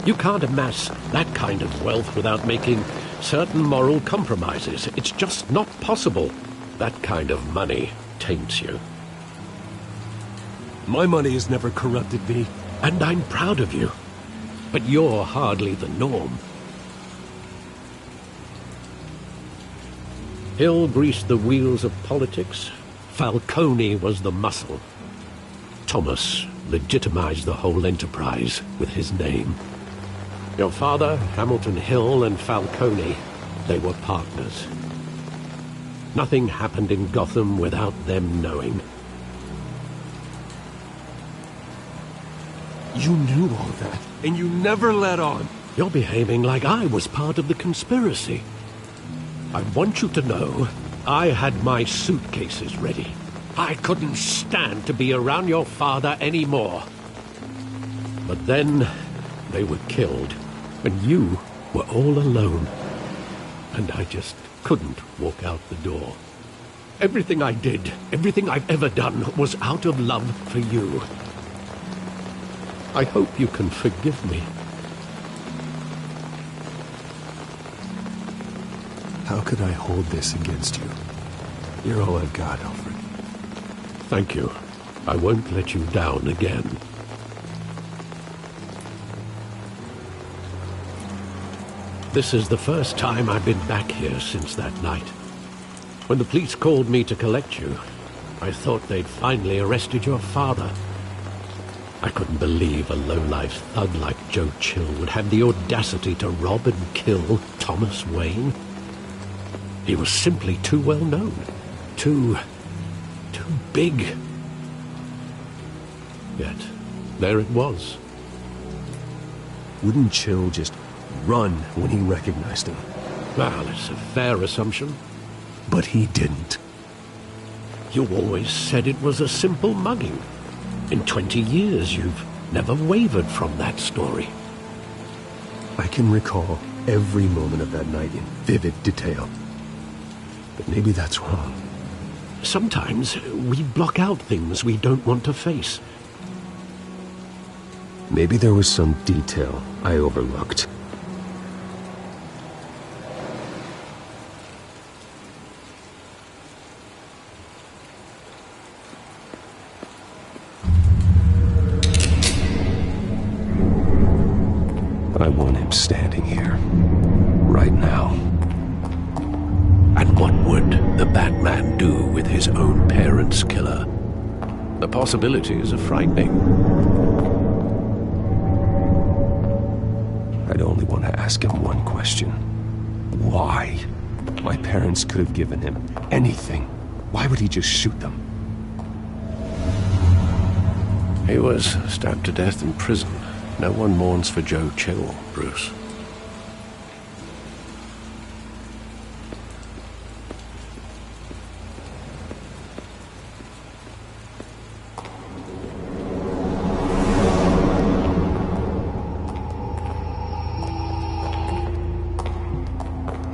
You can't amass that kind of wealth without making certain moral compromises. It's just not possible. That kind of money taints you. My money has never corrupted me. And I'm proud of you. But you're hardly the norm. Hill greased the wheels of politics. Falcone was the muscle. Thomas legitimized the whole enterprise with his name. Your father, Hamilton Hill, and Falcone, they were partners. Nothing happened in Gotham without them knowing. You knew all that, and you never let on. You're behaving like I was part of the conspiracy. I want you to know, I had my suitcases ready. I couldn't stand to be around your father anymore. But then, they were killed, and you were all alone. And I just couldn't walk out the door. Everything I did, everything I've ever done, was out of love for you. I hope you can forgive me. How could I hold this against you? You're all I've got, Alfred. Thank you. I won't let you down again. This is the first time I've been back here since that night. When the police called me to collect you, I thought they'd finally arrested your father. I couldn't believe a low-life thug like Joe Chill would have the audacity to rob and kill Thomas Wayne. He was simply too well known. Too big. Yet, there it was. Wouldn't Chill just run when he recognized him? Well, it's a fair assumption. But he didn't. You always said it was a simple mugging. In 20 years, you've never wavered from that story. I can recall every moment of that night in vivid detail. But maybe that's wrong. Sometimes we block out things we don't want to face. Maybe there was some detail I overlooked. I want him standing here, right now. And what would the Batman do with his own parents' killer? The possibilities are frightening. I'd only want to ask him one question. Why? My parents could have given him anything. Why would he just shoot them? He was stabbed to death in prison. No one mourns for Joe Chill, Bruce.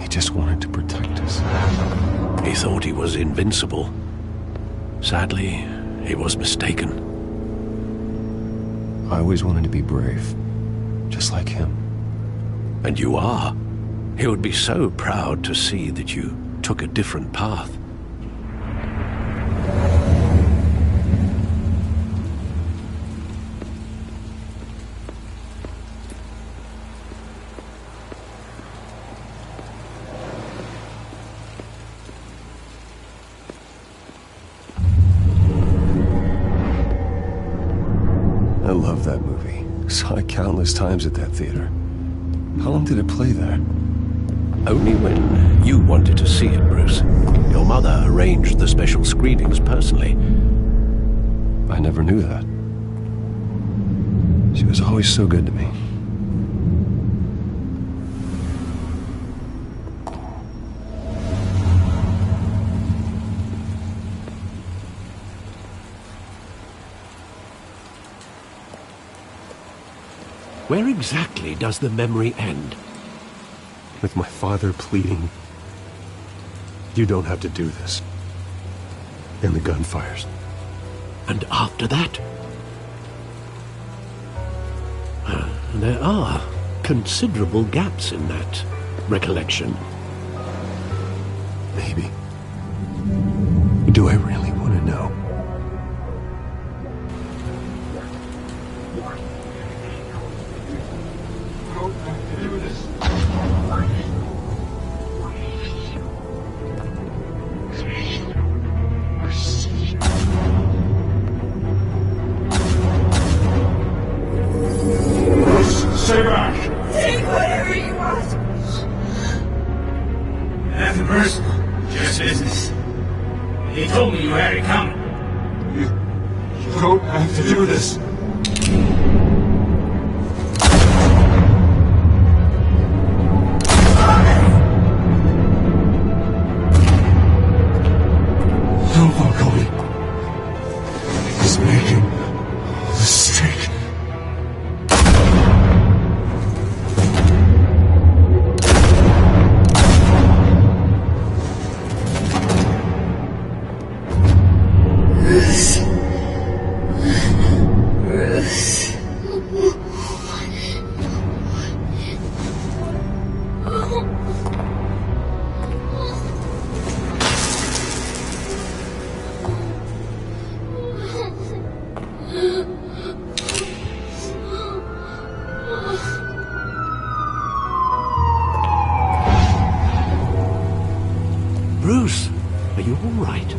He just wanted to protect us. He thought he was invincible. Sadly, he was mistaken. I always wanted to be brave, just like him. And you are. He would be so proud to see that you took a different path. I love that movie. Saw it countless times at that theater. How long did it play there? Only when you wanted to see it, Bruce. Your mother arranged the special screenings personally. I never knew that. She was always so good to me. Where exactly does the memory end? With my father pleading, "You don't have to do this." And the gun fires. And after that? There are considerable gaps in that recollection. Maybe. Do I really want to know? Stay back! Take whatever you want! Nothing personal, just business. He told me you had it coming. You don't have to do this. No, Falcone. He's making a mistake. Are you all right?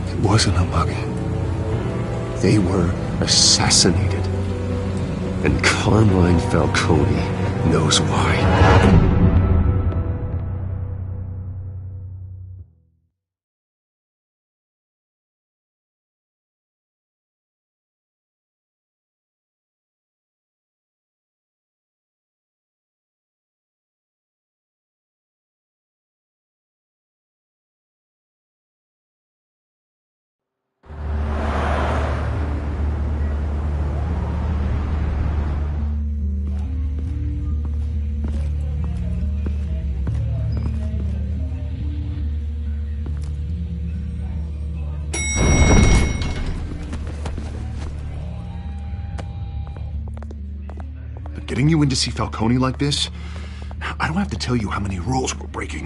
It wasn't a bug. They were assassinated. And Carmine Falcone knows why. Getting you in to see Falcone like this, I don't have to tell you how many rules we're breaking.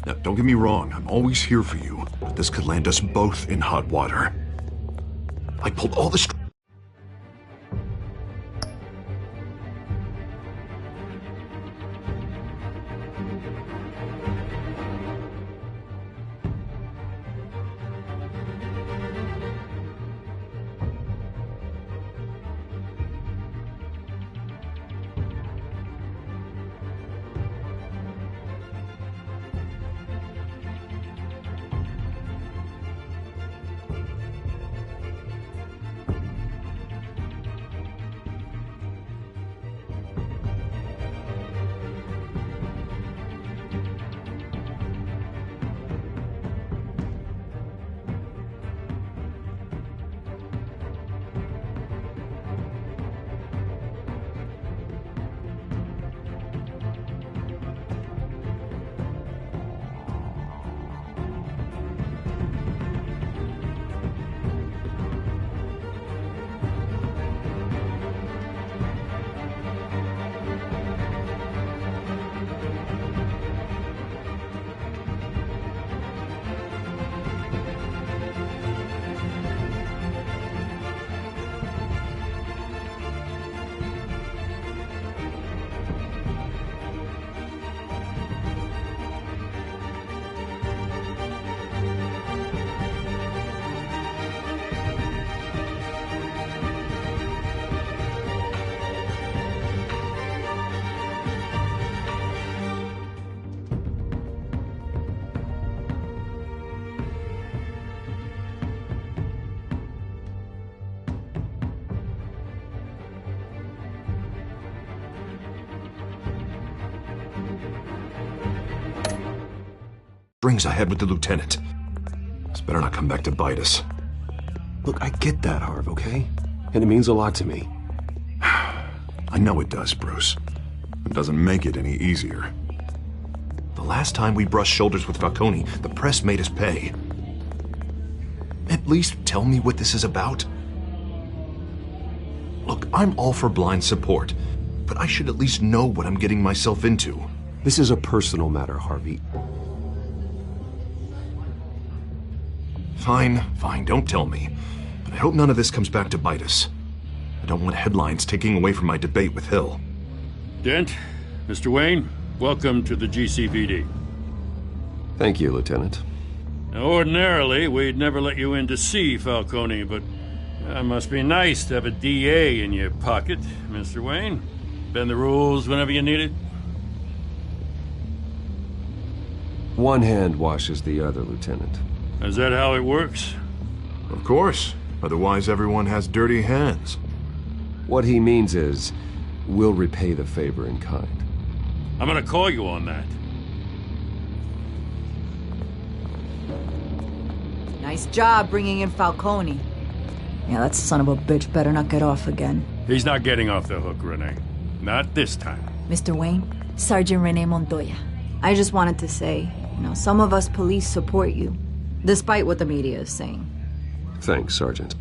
Now, don't get me wrong, I'm always here for you, but this could land us both in hot water. I pulled all the strings I had with the lieutenant. This better not come back to bite us. Look, I get that, Harv, okay? And it means a lot to me. I know it does, Bruce. It doesn't make it any easier. The last time we brushed shoulders with Falcone, the press made us pay. At least tell me what this is about. Look, I'm all for blind support, but I should at least know what I'm getting myself into. This is a personal matter, Harvey. Fine, don't tell me. But I hope none of this comes back to bite us. I don't want headlines taking away from my debate with Hill. Dent, Mr. Wayne, welcome to the GCPD. Thank you, Lieutenant. Now, ordinarily, we'd never let you in to see Falcone, but it must be nice to have a DA in your pocket, Mr. Wayne. Bend the rules whenever you need it. One hand washes the other, Lieutenant. Is that how it works? Of course. Otherwise, everyone has dirty hands. What he means is, we'll repay the favor in kind. I'm gonna call you on that. Nice job bringing in Falcone. Yeah, that son of a bitch better not get off again. He's not getting off the hook, Renee. Not this time. Mr. Wayne, Sergeant Renee Montoya. I just wanted to say, some of us police support you, despite what the media is saying. Thanks, Sergeant.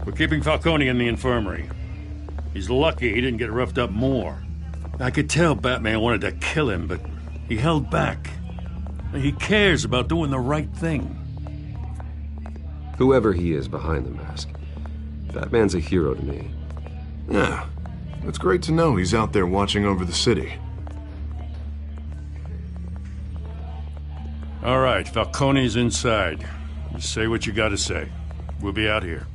We're keeping Falcone in the infirmary. He's lucky he didn't get roughed up more. I could tell Batman wanted to kill him, but he held back. He cares about doing the right thing. Whoever he is behind the mask, Batman's a hero to me. Yeah, it's great to know he's out there watching over the city. All right, Falcone's inside. Just say what you gotta say. We'll be out here.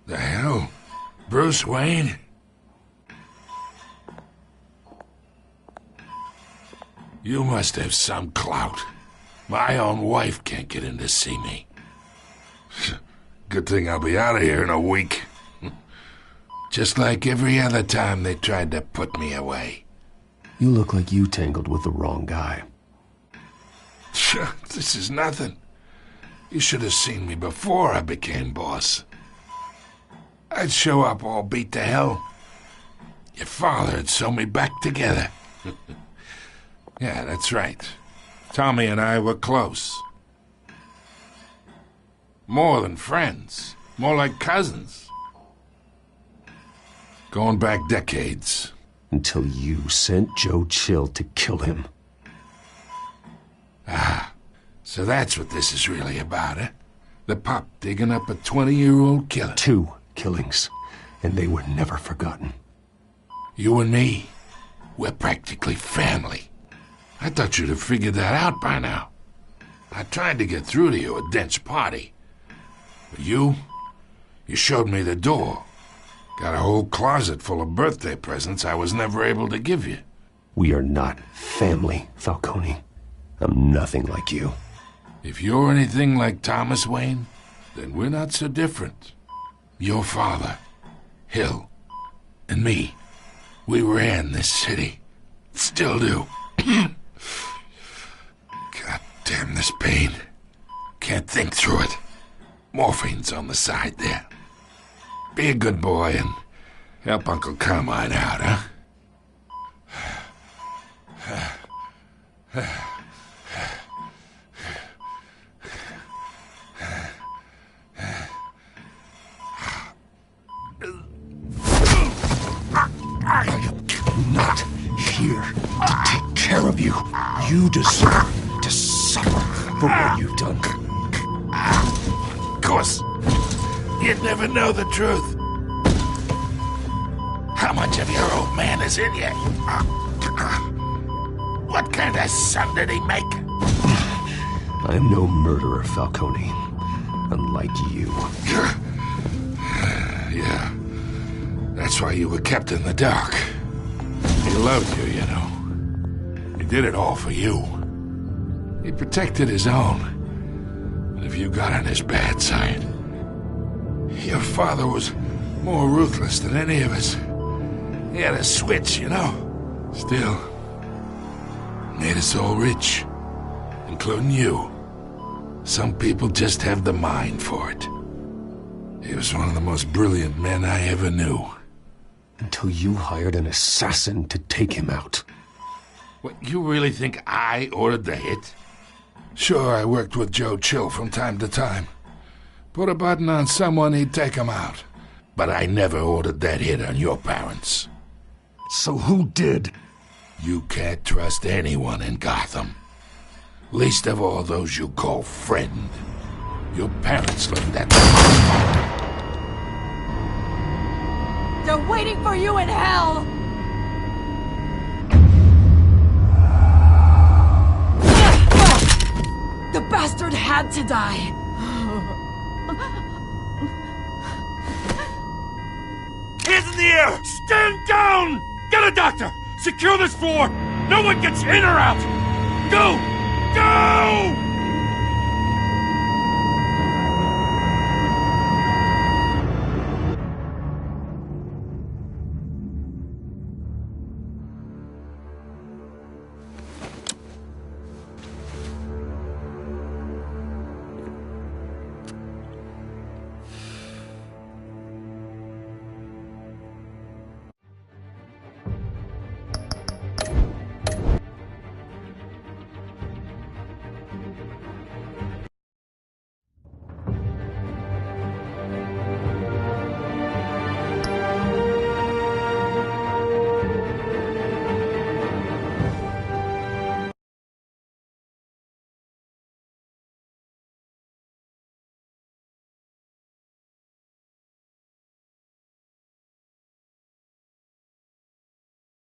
The hell? Bruce Wayne? You must have some clout. My own wife can't get in to see me. Good thing I'll be out of here in a week. Just like every other time they tried to put me away. You look like you tangled with the wrong guy. This is nothing. You should have seen me before I became boss. I'd show up all beat to hell. Your father'd sew me back together. Yeah, that's right. Tommy and I were close. More than friends. More like cousins. Going back decades. Until you sent Joe Chill to kill him. Ah, so that's what this is really about, eh? The pup digging up a 20-year-old killer. 2 killings, and they were never forgotten. You and me, we're practically family. I thought you'd have figured that out by now. I tried to get through to you at Dent's party. But you showed me the door. Got a whole closet full of birthday presents I was never able to give you. We are not family, Falcone. I'm nothing like you. If you're anything like Thomas Wayne, then we're not so different. Your father, Hill, and me, we ran this city. Still do. God damn this pain. Can't think through it. Morphine's on the side there. Be a good boy and help Uncle Carmine out, huh? I'm not here to take care of you. You deserve to suffer for what you've done. Of course, you'd never know the truth. How much of your old man is in you? What kind of son did he make? I'm no murderer, Falcone. Unlike you. Yeah. That's why you were kept in the dark. He loved you, you know. He did it all for you. He protected his own. But if you got on his bad side, your father was more ruthless than any of us. He had a switch, you know. Still, made us all rich, including you. Some people just have the mind for it. He was one of the most brilliant men I ever knew. Until you hired an assassin to take him out. What, you really think I ordered the hit? Sure, I worked with Joe Chill from time to time. Put a button on someone, he'd take him out. But I never ordered that hit on your parents. So who did? You can't trust anyone in Gotham. Least of all those you call friend. Your parents learned that. They're waiting for you in hell! The bastard had to die. Hands in the air! Stand down! Get a doctor! Secure this floor! No one gets in or out!